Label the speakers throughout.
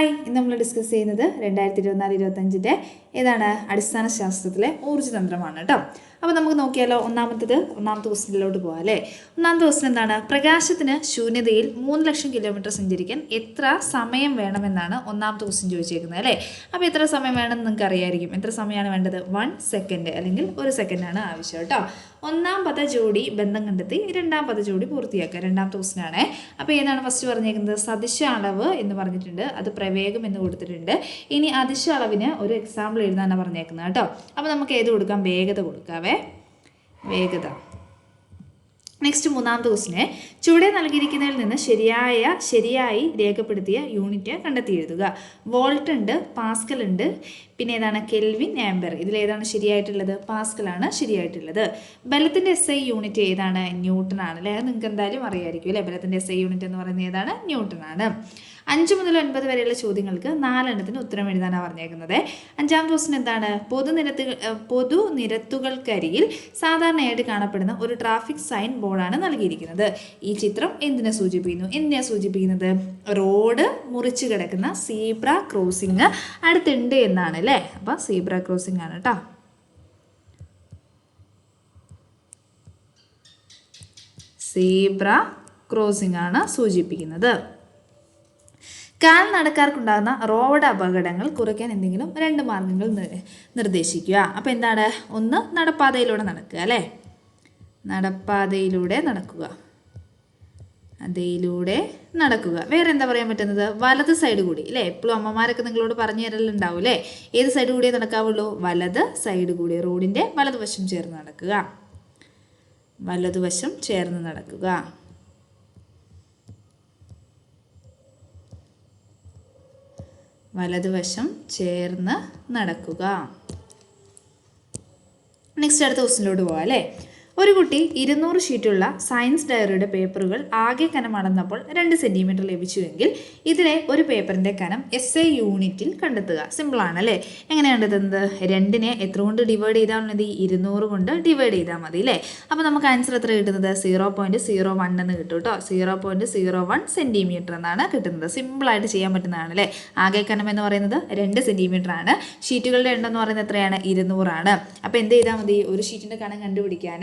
Speaker 1: Hi, ഇന്ന് നമ്മൾ discuss ചെയ്യുന്നത് 2024-25 ഏതാണ് അടിസ്ഥാന ശാസ്ത്രത്തിലെ ഊർജ്ജതന്ത്രമാണ് കേട്ടോ. അപ്പോൾ നമുക്ക് നോക്കിയാലോ. ഒന്നാമത്തെ ക്വസ്റ്റ്യനിലോട്ട് പോകാം അല്ലേ. ഒന്നാമത്തെ ക്വസ്റ്റ്യൻ എന്താണ്? പ്രകാശത്തിന് ശൂന്യതയിൽ 3 ലക്ഷം കിലോമീറ്റർ സഞ്ചരിക്കാൻ എത്ര സമയം വേണമെന്നാണ് ഒന്നാമത്തെ ക്വസ്റ്റ്യൻ ചോദിച്ചേക്കുന്നത് അല്ലേ. അപ്പോൾ എത്ര സമയം വേണമെന്ന് നിങ്ങൾക്ക് അറിയായിരിക്കും. എത്ര സമയമാണ് വേണ്ടത്? 1 സെക്കൻഡ് അല്ലെങ്കിൽ 1 സെക്കൻഡാണ് ആവശ്യം കേട്ടോ. ഒന്നാം പദ ജോഡി ബന്ധം കണ്ടെത്തി രണ്ടാം പദ ജോഡി പൂർത്തിയാക്കുക. രണ്ടാമത്തെ ക്വസ്റ്റ്യൻ ആണ്. അപ്പോൾ ഏതാണ് ഫസ്റ്റ് പറഞ്ഞേക്കുന്നത്? സദിശ അളവ് എന്ന് പറഞ്ഞിട്ടുണ്ട്, അത് പ്രവേഗം എന്ന് കൊടുത്തിട്ടുണ്ട്. ഇനി അദിശ അളവിന് ഒരു എക്സാമ്പിൾ എഴുതാനാണ് പറഞ്ഞേക്കുന്നത് കേട്ടോ. അപ്പോൾ നമുക്ക് ഏത് കൊടുക്കാം? വേഗത കൊടുക്കാവേ, വേഗത. നെക്സ്റ്റ് മൂന്നാമത്തെ ക്വസ്റ്റിന് ചുവടെ നൽകിയിരിക്കുന്നതിൽ നിന്ന് ശരിയായി രേഖപ്പെടുത്തിയ യൂണിറ്റ് കണ്ടെത്തി എഴുതുക. വോൾട്ട് ഉണ്ട്, പാസ്കൽ ഉണ്ട്, പിന്നെ ഏതാണ്? Kelvin, ampere. ഇതിലേതാണ് ശരിയായിട്ടുള്ളത്? പാസ്കലാണ് ശരിയായിട്ടുള്ളത്. ബലത്തിൻ്റെ SI യൂണിറ്റ് ഏതാണ്? ന്യൂട്ടൺ ആണ് അല്ലേ. അത് നിങ്ങൾക്ക് എന്തായാലും അറിയാമായിരിക്കും അല്ലേ. ബലത്തിൻ്റെ SI യൂണിറ്റ് എന്ന് പറയുന്നത് ഏതാണ്? ന്യൂട്ടൺ ആണ്. 5 മുതൽ 9 വരെയുള്ള ചോദ്യങ്ങൾക്ക് 4 എണ്ണത്തിന് ഉത്തരം എഴുതാനാണ് പറഞ്ഞേക്കുന്നത്. അഞ്ചാമത്തെ ക്വസ്റ്റ്യൻ എന്താണ്? പൊതുനിരത്തുകൾക്കരികിൽ സാധാരണയായിട്ട് കാണപ്പെടുന്ന ഒരു ട്രാഫിക് സൈൻ ബോർഡാണ് നൽകിയിരിക്കുന്നത്. ഈ ചിത്രം എന്തിനെ സൂചിപ്പിക്കുന്നു? എന്തിനാണ് സൂചിപ്പിക്കുന്നത്? റോഡ് മുറിച്ച് കിടക്കുന്ന സീബ്ര ക്രോസിങ് അടുത്തുണ്ട് എന്നാണ് അല്ലേ. അപ്പം സീബ്ര ക്രോസിംഗ് ആണ് കേട്ടോ. സീബ്ര ക്രോസിംഗ് ആണ് സൂചിപ്പിക്കുന്നത്. കാൽ നടക്കാർക്കുണ്ടാകുന്ന റോഡ് അപകടങ്ങൾ കുറയ്ക്കാൻ എന്തെങ്കിലും 2 മാർഗങ്ങൾ നിർദ്ദേശിക്കുക. അപ്പോൾ എന്താണ്? ഒന്ന്, നടപ്പാതയിലൂടെ നടക്കുക അല്ലേ. നടപ്പാതയിലൂടെ നടക്കുക, അതിലൂടെ നടക്കുക. വേറെ എന്താ പറയാൻ പറ്റുന്നത്? വലത് സൈഡ് കൂടി അല്ലേ. എപ്പോഴും അമ്മമാരൊക്കെ നിങ്ങളോട് പറഞ്ഞു തരലുണ്ടാവും അല്ലേ. ഏത് സൈഡ് കൂടിയേ നടക്കാവുള്ളൂ? വലത് സൈഡ് കൂടി. റോഡിൻ്റെ വലതുവശം ചേർന്ന് നടക്കുക, വലതുവശം ചേർന്ന് നടക്കുക. വലതുവശം ചേർന്ന് നടക്കുക. നെക്സ്റ്റ് അടുത്ത ക്വസ്റ്റ്യനിലോട്ട് പോകാം അല്ലേ. ഒരു കുട്ടി 200 ഷീറ്റുള്ള സയൻസ് ഡയറിയുടെ പേപ്പറുകൾ ആകെ കനം അളന്നപ്പോൾ 2 സെൻറ്റിമീറ്റർ ലഭിച്ചുവെങ്കിൽ ഇതിലെ ഒരു പേപ്പറിൻ്റെ കനം SI യൂണിറ്റിൽ കണ്ടെത്തുക. സിമ്പിളാണ് അല്ലേ. എങ്ങനെയാണ് കണ്ടെത്തുന്നത്? 2നെ എത്ര കൊണ്ട് ഡിവൈഡ് ചെയ്താൽ മതി? 200 കൊണ്ട് ഡിവൈഡ് ചെയ്താൽ മതി അല്ലേ. അപ്പോൾ നമുക്ക് ആൻസർ എത്ര കിട്ടുന്നത്? 0.01 എന്ന് കിട്ടും കേട്ടോ. 0.01 സെൻറ്റിമീറ്റർ എന്നാണ് കിട്ടുന്നത്. സിമ്പിളായിട്ട് ചെയ്യാൻ പറ്റുന്നതാണ് അല്ലേ. ആകെ കനം എന്ന് പറയുന്നത് 2 സെൻറ്റിമീറ്റർ ആണ്. ഷീറ്റുകളുടെ എണ്ണം എന്ന് പറയുന്നത് എത്രയാണ്? 200 ആണ്. അപ്പോൾ എന്ത് ചെയ്താൽ മതി? ഒരു ഷീറ്റിൻ്റെ കനം കണ്ടുപിടിക്കാൻ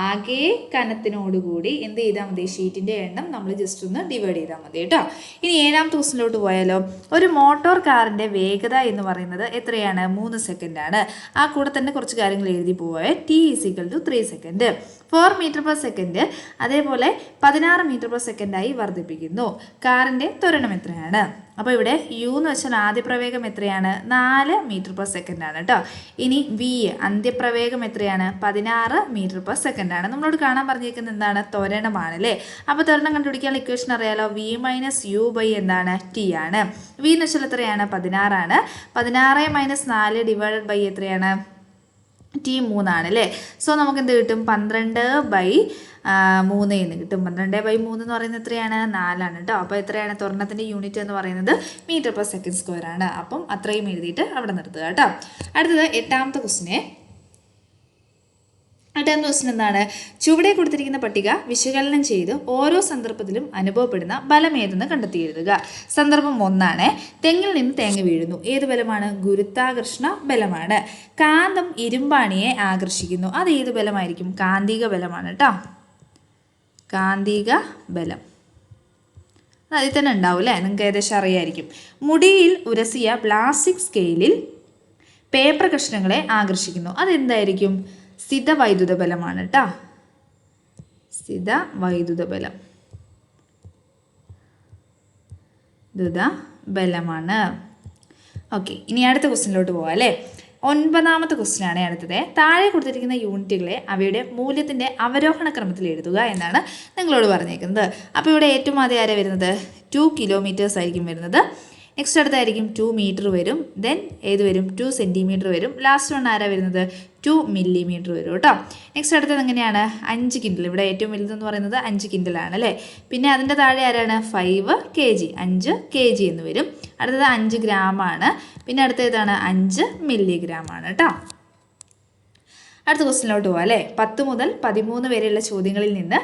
Speaker 1: ആകെ കനത്തിനോടുകൂടി എന്ത് ചെയ്താൽ മതി? ഷീറ്റിൻ്റെ എണ്ണം നമ്മൾ ജസ്റ്റ് ഒന്ന് ഡിവൈഡ് ചെയ്താൽ മതി കേട്ടോ. ഇനി 7ാമത്തെ ക്വസ്റ്റ്യനിലോട്ട് പോയാലോ. ഒരു മോട്ടോർ കാറിൻ്റെ വേഗത എന്ന് പറയുന്നത് എത്രയാണ്? 3 സെക്കൻഡാണ്. ആ കൂടെ തന്നെ കുറച്ച് കാര്യങ്ങൾ എഴുതി പോവേ. T = 3 second. 4 metre per second അതേപോലെ 16 മീറ്റർ പെർ സെക്കൻഡായി വർദ്ധിപ്പിക്കുന്നു. കാറിൻ്റെ ത്വരണം എത്രയാണ്? അപ്പോൾ ഇവിടെ U എന്ന് വെച്ചാൽ ആദ്യ പ്രവേഗം എത്രയാണ്? 4 മീറ്റർ പെർ സെക്കൻഡാണ് കേട്ടോ. ഇനി V അന്ത്യപ്രവേഗം എത്രയാണ്? 16 മീറ്റർ പെർ സെക്കൻഡാണ്. നമ്മളോട് കാണാൻ പറഞ്ഞിരിക്കുന്നത് എന്താണ്? ത്വരണമാണ് അല്ലേ. അപ്പോൾ ത്വരണം കണ്ടുപിടിക്കാൻ ഇക്വേഷൻ അറിയാലോ. V - U / എന്താണ്? T ആണ്. V എന്ന് വെച്ചാൽ എത്രയാണ്? 16 ആണ്. 16 - 4 ഡിവൈഡഡ് ബൈ എത്രയാണ്? T 3 ആണ് അല്ലേ. സോ നമുക്ക് എന്ത് കിട്ടും? 12/3 എന്ന് കിട്ടും. 12/3 എന്ന് പറയുന്നത് എത്രയാണ്? 4 ആണ് കേട്ടോ. അപ്പോൾ എത്രയാണ്? ത്വരണത്തിൻ്റെ യൂണിറ്റ് എന്ന് പറയുന്നത് മീറ്റർ പെർ സെക്കൻഡ് സ്ക്വയർ ആണ്. അപ്പം അത്രയും എഴുതിയിട്ട് അവിടെ നിർത്തുക കേട്ടോ. അടുത്തത് 8ാമത്തെ ക്വസ്റ്റ്യൻ. 8ാമത്തെ ക്വസ്റ്റ്യൻ എന്താണ്? ചുവടെ കൊടുത്തിരിക്കുന്ന പട്ടിക വിശകലനം ചെയ്ത് ഓരോ സന്ദർഭത്തിലും അനുഭവപ്പെടുന്ന ബലം ഏതെന്ന് കണ്ടെത്തി എഴുതുക. സന്ദർഭം 1 തെങ്ങിൽ നിന്ന് തേങ്ങ വീഴുന്നു. ഏത് ബലമാണ്? ഗുരുത്വാകർഷണ ബലമാണ്. കാന്തം ഇരുമ്പാണിയെ ആകർഷിക്കുന്നു. അത് ഏത് ബലമായിരിക്കും? കാന്തിക ബലമാണ് കേട്ടോ. കാന്തിക ബലം അതിൽ തന്നെ ഉണ്ടാവും അല്ലേ. നിങ്ങൾക്ക് ഏകദേശം അറിയായിരിക്കും. മുടിയിൽ ഉരസിയ പ്ലാസ്റ്റിക് സ്കെയിലിൽ പേപ്പർ കഷ്ണങ്ങളെ ആകർഷിക്കുന്നു. അതെന്തായിരിക്കും? സ്ഥിത വൈദ്യുത ബലമാണ് കേട്ടോ. സ്ഥിത വൈദ്യുത ബലം ബലമാണ്. ഓക്കെ, ഇനി അടുത്ത ക്വസ്റ്റ്യനിലോട്ട് പോകാം അല്ലേ. 9ാമത്തെ ക്വസ്റ്റ്യൻ ആണ് അടുത്തത്. താഴെ കൊടുത്തിരിക്കുന്ന യൂണിറ്റുകളെ അവയുടെ മൂല്യത്തിൻ്റെ അവരോഹണ ക്രമത്തിൽ എഴുതുക എന്നാണ് നിങ്ങളോട് പറഞ്ഞേക്കുന്നത്. അപ്പോൾ ഇവിടെ ഏറ്റവും ആദ്യം ആരാ വരുന്നത്? 2 കിലോമീറ്റേഴ്സ് ആയിരിക്കും വരുന്നത്. നെക്സ്റ്റ് അടുത്തായിരിക്കും 2 മീറ്റർ വരും. ദെൻ ഏത് വരും? 2 സെൻറ്റിമീറ്റർ വരും. ലാസ്റ്റ് വൺ ആരാ വരുന്നത്? 2 മില്ലിമീറ്റർ വരും കേട്ടോ. നെക്സ്റ്റ് അടുത്തത് എങ്ങനെയാണ്? 5 കിൻഡൽ. ഇവിടെ ഏറ്റവും വലുതെന്ന് പറയുന്നത് 5 കിൻഡലാണ് അല്ലേ. പിന്നെ അതിൻ്റെ താഴെ ആരാണ്? 5 kg. 5 kg എന്ന് വരും. അടുത്തത് 5 ഗ്രാമാണ്. പിന്നെ അടുത്ത ഏതാണ്? 5 മില്ലിഗ്രാം ആണ് കേട്ടോ. അടുത്ത ക്വസ്റ്റിനിലോട്ട് പോകാം അല്ലേ. 10 മുതൽ 13 വരെയുള്ള ചോദ്യങ്ങളിൽ നിന്ന്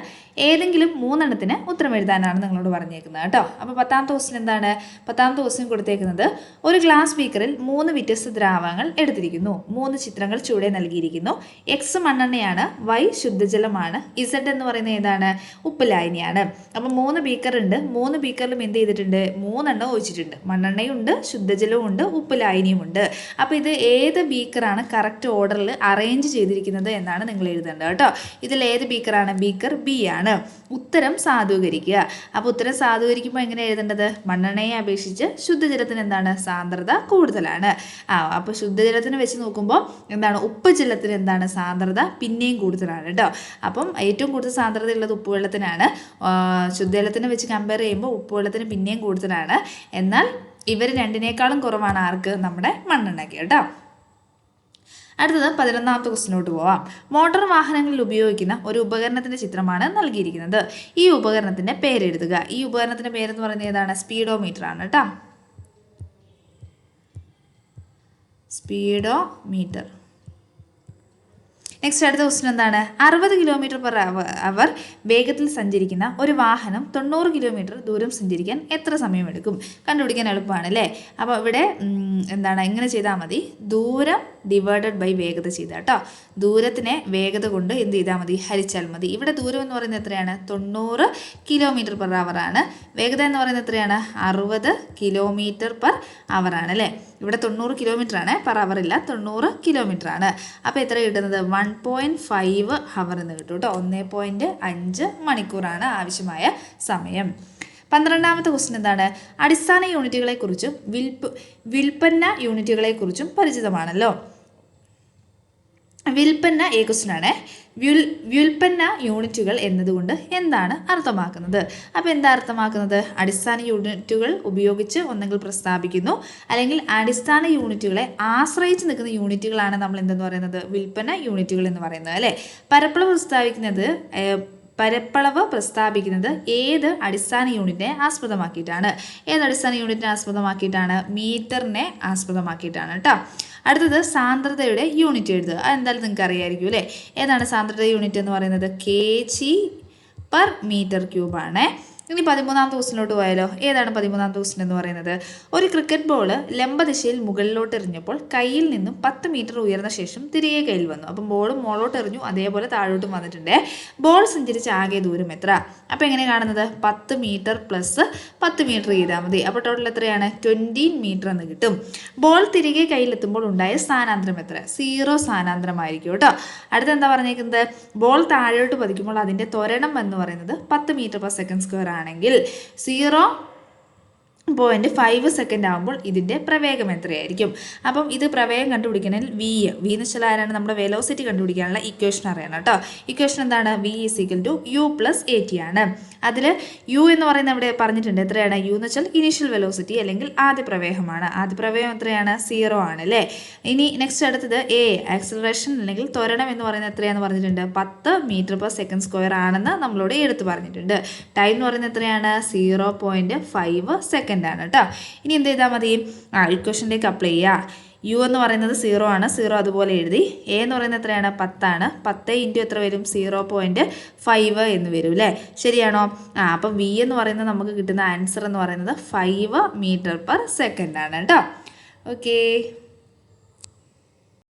Speaker 1: ഏതെങ്കിലും 3 എണ്ണത്തിന് ഉത്തരം എഴുതാനാണ് നിങ്ങളോട് പറഞ്ഞേക്കുന്നത് കേട്ടോ. അപ്പോൾ 10ാമത്തെ ക്വസ്റ്റ്യൻ എന്താണ്? 10ാമത്തെ ക്വസ്റ്റ്യൻ കൊടുത്തേക്കുന്നത് ഒരു ഗ്ലാസ് ബീക്കറിൽ 3 വ്യത്യസ്ത ദ്രാവകങ്ങൾ എടുത്തിരിക്കുന്നു. 3 ചിത്രങ്ങൾ ചുവടെ നൽകിയിരിക്കുന്നു. എക്സ് മണ്ണെണ്ണയാണ്, വൈ ശുദ്ധജലമാണ്, ഇസഡ് എന്ന് പറയുന്നത് ഏതാണ്? ഉപ്പ് ലായനിയാണ്. അപ്പം 3 ബീക്കർ ഉണ്ട്. 3 ബീക്കറിലും എന്ത് ചെയ്തിട്ടുണ്ട്? 3 എണ്ണം ഒഴിച്ചിട്ടുണ്ട്. മണ്ണെണ്ണയുണ്ട്, ശുദ്ധജലവും ഉണ്ട്, ഉപ്പ് ലായനിയും ഉണ്ട്. അപ്പോൾ ഇത് ഏത് ബീക്കറാണ് കറക്റ്റ് ഓർഡറിൽ അറേഞ്ച് ചെയ്തിരിക്കുന്നത് എന്നാണ് നിങ്ങൾ എഴുതേണ്ടത് കേട്ടോ. ഇതിൽ ഏത് ബീക്കറാണ്? ബീക്കർ ബി ആണ്. ഉത്തരം സാധൂകരിക്കുക. അപ്പോൾ ഉത്തരം സാധൂകരിക്കുമ്പോൾ എങ്ങനെ എഴുതേണ്ടത്? മണ്ണെണ്ണയെ അപേക്ഷിച്ച് ശുദ്ധജലത്തിന് എന്താണ്? സാന്ദ്രത കൂടുതലാണ്. അപ്പോൾ ശുദ്ധജലത്തിന് വെച്ച് നോക്കുമ്പോൾ എന്താണ്? ഉപ്പ് ജലത്തിന് എന്താണ്? സാന്ദ്രത പിന്നെയും കൂടുതലാണ് കേട്ടോ. അപ്പം ഏറ്റവും കൂടുതൽ സാന്ദ്രത ഉള്ളത് ഉപ്പുവെള്ളത്തിനാണ്. ശുദ്ധജലത്തിനെ വെച്ച് കമ്പയർ ചെയ്യുമ്പോൾ ഉപ്പുവെള്ളത്തിന് പിന്നെയും കൂടുതലാണ്. എന്നാൽ ഇവർ രണ്ടിനേക്കാളും കുറവാണ് ആർക്ക്? നമ്മുടെ മണ്ണെണ്ണയ്ക്ക് കേട്ടോ. അടുത്തത് 11ാമത്തെ ക്വസ്റ്റിനോട്ട് പോവാം. മോട്ടോർ വാഹനങ്ങളിൽ ഉപയോഗിക്കുന്ന ഒരു ഉപകരണത്തിൻ്റെ ചിത്രമാണ് നൽകിയിരിക്കുന്നത്. ഈ ഉപകരണത്തിൻ്റെ പേരെഴുതുക. ഈ ഉപകരണത്തിൻ്റെ പേരെന്ന് പറയുന്നത് ഏതാണ്? സ്പീഡോമീറ്റർ ആണ് കേട്ടോ. സ്പീഡോമീറ്റർ. നെക്സ്റ്റ് അടുത്ത ക്വസ്റ്റ്യൻ എന്താണ്? 60 km/h വേഗത്തിൽ സഞ്ചരിക്കുന്ന ഒരു വാഹനം 90 km ദൂരം സഞ്ചരിക്കാൻ എത്ര സമയമെടുക്കും? കണ്ടുപിടിക്കാൻ എളുപ്പമാണ് അല്ലേ. അപ്പോൾ ഇവിടെ എന്താണ്? ഇങ്ങനെ ചെയ്താൽ മതി. ദൂരം ഡിവൈഡഡ് ബൈ വേഗത ചെയ്താൽ കേട്ടോ. ദൂരത്തിനെ വേഗത കൊണ്ട് എന്ത് ചെയ്താൽ മതി? ഹരിച്ചാൽ മതി. ഇവിടെ ദൂരം എന്ന് പറയുന്നത് എത്രയാണ്? 90 km/h ആണ്. വേഗത എന്ന് പറയുന്നത് എത്രയാണ്? 60 km/h ആണ് അല്ലേ. ഇവിടെ 90 km ആണ്, പെർ അവർ ഇല്ല, 90 km ആണ്. അപ്പോൾ എത്ര കിട്ടുന്നത്? 1.5 ഹവർ എന്ന് കിട്ടും കേട്ടോ. 1.5 മണിക്കൂറാണ് ആവശ്യമായ സമയം. 12ാമത്തെ ക്വസ്റ്റ്യൻ എന്താണ്? അടിസ്ഥാന യൂണിറ്റുകളെക്കുറിച്ചും വിൽപ്പന്ന യൂണിറ്റുകളെക്കുറിച്ചും പരിചിതമാണല്ലോ. വിൽപ്പന്ന ക്വസ്റ്റ്യൻ ആണ്. വ്യുൽപ്പന്ന യൂണിറ്റുകൾ എന്നതുകൊണ്ട് എന്താണ് അർത്ഥമാക്കുന്നത്? അപ്പോൾ എന്താ അർത്ഥമാക്കുന്നത്? അടിസ്ഥാന യൂണിറ്റുകൾ ഉപയോഗിച്ച് ഒന്നെങ്കിൽ പ്രസ്താവിക്കുന്നു, അല്ലെങ്കിൽ അടിസ്ഥാന യൂണിറ്റുകളെ ആശ്രയിച്ച് നിൽക്കുന്ന യൂണിറ്റുകളാണ് നമ്മൾ എന്തെന്ന് പറയുന്നത്? വിൽപ്പന്ന യൂണിറ്റുകൾ എന്ന് പറയുന്നത് അല്ലേ. പരപ്പളവ് പ്രസ്താവിക്കുന്നത് ഏത് അടിസ്ഥാന യൂണിറ്റിനെ ആസ്പദമാക്കിയിട്ടാണ്? ഏത് അടിസ്ഥാന യൂണിറ്റിനെ ആസ്പദമാക്കിയിട്ടാണ്? മീറ്ററിനെ ആസ്പദമാക്കിയിട്ടാണ് കേട്ടോ. അടുത്തത് സാന്ദ്രതയുടെ യൂണിറ്റ് എഴുതുക. അതെന്തായാലും നിങ്ങൾക്ക് അറിയാമായിരിക്കും അല്ലേ. ഏതാണ് സാന്ദ്രത യൂണിറ്റ് എന്ന് പറയുന്നത്? kg/m³ ആണ്. ഇനി 13ാമത്തെ ക്വസ്റ്റിനോട്ട് പോയാലോ. ഏതാണ് 13ാമത്തെ ക്വസ്റ്റ്യൻ എന്ന് പറയുന്നത്? ഒരു ക്രിക്കറ്റ് ബോൾ ലംബദിശയിൽ മുകളിലോട്ട് എറിഞ്ഞപ്പോൾ കയ്യിൽ നിന്നും 10 മീറ്റർ ഉയർന്ന ശേഷം തിരികെ കയ്യിൽ വന്നു. അപ്പം ബോൾ മുകളിലോട്ട് എറിഞ്ഞു, അതേപോലെ താഴോട്ടും വന്നിട്ടുണ്ട്. ബോൾ സഞ്ചരിച്ച ആകെ ദൂരം എത്ര? അപ്പോൾ എങ്ങനെ കാണുന്നത്? 10 മീറ്റർ പ്ലസ് 10 മീറ്റർ ചെയ്താൽ മതി. അപ്പോൾ ടോട്ടൽ എത്രയാണ്? 20 മീറ്റർ എന്ന് കിട്ടും. ബോൾ തിരികെ കയ്യിലെത്തുമ്പോൾ ഉണ്ടായ സ്ഥാനാന്തരം എത്ര? 0 സ്ഥാനാന്തരമായിരിക്കും കേട്ടോ. അടുത്ത് എന്താ പറഞ്ഞേക്കുന്നത്? ബോൾ താഴോട്ട് പതിക്കുമ്പോൾ അതിൻ്റെ ത്വരണം എന്ന് പറയുന്നത് 10 മീറ്റർ/s² ആണെങ്കിൽ 0.5 സെക്കൻഡ് ആകുമ്പോൾ ഇതിൻ്റെ പ്രവേഗം എത്രയായിരിക്കും? അപ്പം ഇത് പ്രവേഗം കണ്ടുപിടിക്കണമെങ്കിൽ വി എന്ന് വെച്ചാൽ ആരാണ്? നമ്മുടെ വെലോസിറ്റി കണ്ടുപിടിക്കാനുള്ള ഇക്വേഷൻ അറിയണം കേട്ടോ. ഇക്വേഷൻ എന്താണ്? v = u + at ആണ്. അതിൽ u എന്ന് പറയുന്നത് ഇവിടെ പറഞ്ഞിട്ടുണ്ട്. എത്രയാണ്? u എന്ന് വെച്ചാൽ ഇനീഷ്യൽ വെലോസിറ്റി അല്ലെങ്കിൽ ആദ്യ പ്രവേഗമാണ്. ആദ്യ പ്രവേഗം എത്രയാണ്? 0 ആണ് അല്ലേ. ഇനി നെക്സ്റ്റ് അടുത്തത് ആക്സിലറേഷൻ അല്ലെങ്കിൽ ത്വരണം എന്ന് പറയുന്നത് എത്രയാണെന്ന് പറഞ്ഞിട്ടുണ്ട്? 10 മീറ്റർ/s² ആണെന്ന് നമ്മളോട് എടുത്ത് പറഞ്ഞിട്ടുണ്ട്. ടൈം എന്ന് പറയുന്നത് എത്രയാണ്? 0.5 സെക്കൻഡ് ആണ് കേട്ടോ. ഇനി എന്ത് ചെയ്താൽ മതി? ഇക്വേഷനിലേക്ക് അപ്ലൈ ചെയ്യുക. u എന്ന് പറയുന്നത് 0 ആണ്. 0 അതുപോലെ എഴുതി. a എന്ന് പറയുന്നത് എത്രയാണ്? 10 ആണ്. 10 ഇൻറ്റു എത്ര വരും? 0.5 എന്ന് വരും അല്ലേ. ശരിയാണോ? അപ്പം v എന്ന് പറയുന്നത് നമുക്ക് കിട്ടുന്ന ആൻസർ എന്ന് പറയുന്നത് 5 മീറ്റർ/s ആണ് കേട്ടോ. ഓക്കെ.